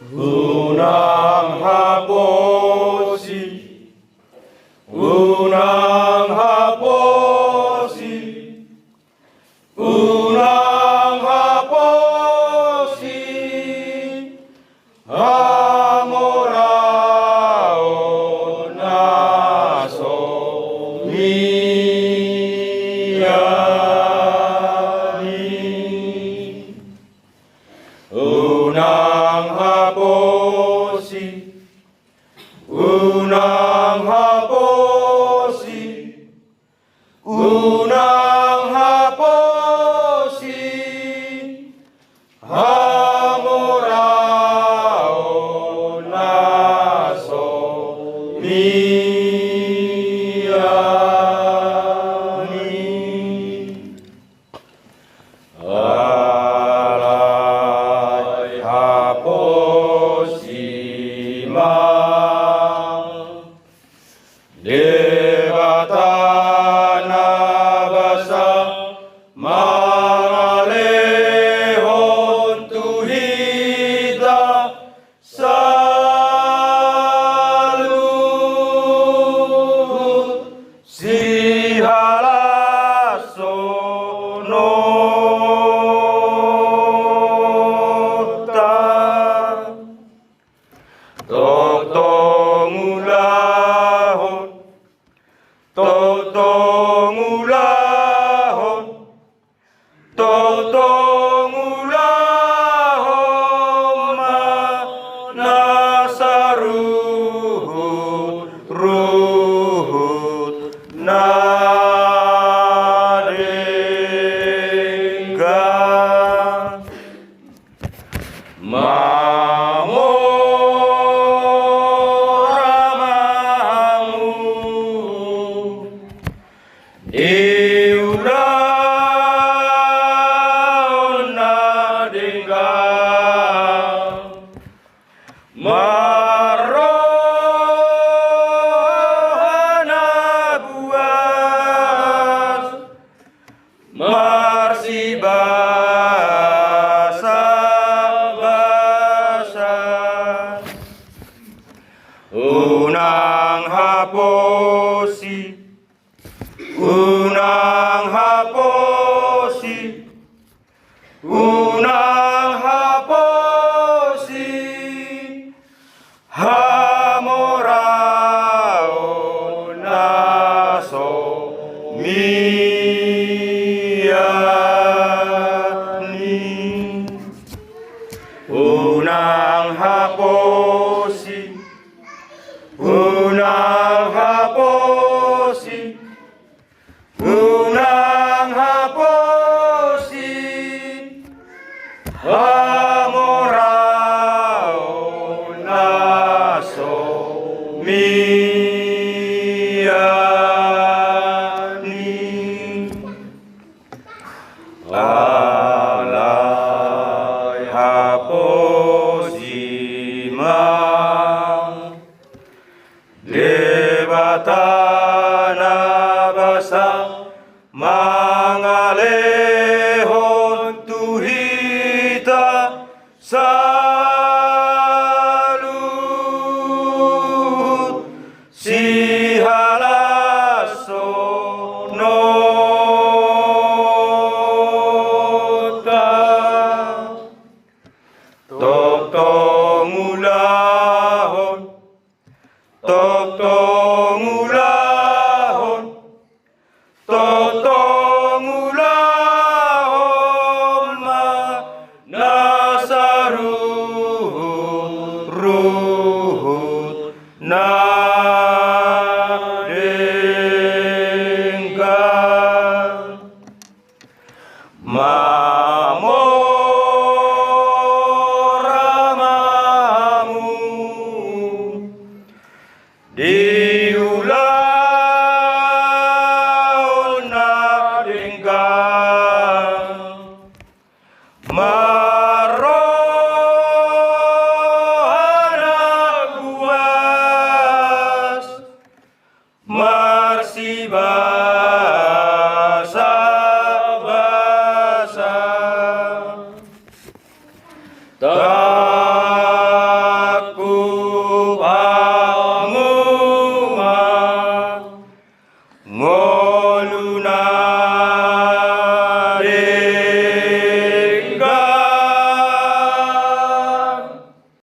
Unang haposi, unang haposi, unang haposi, hamoraon naso miyani. Unang haposi, unang haposi, unang haposi, hamoraon naso miyani. Alay haposi ma debatana basa mangalehon tuhida saluhut si halasono totongulahon, totongulahon, totongulahon manasaruhut ruhut nadenggan Iuraon nadenggan marohana buas marsibasa basa. Unang haposi, unang haposi, unang haposi, hamoraon naso miyani. Unang haposi, unang haposi, unang haposi, hamoraon naso miyani. Alay haposi ma debatana basa mangalehon tuhita saluhut si halasono totongulahon, Karuna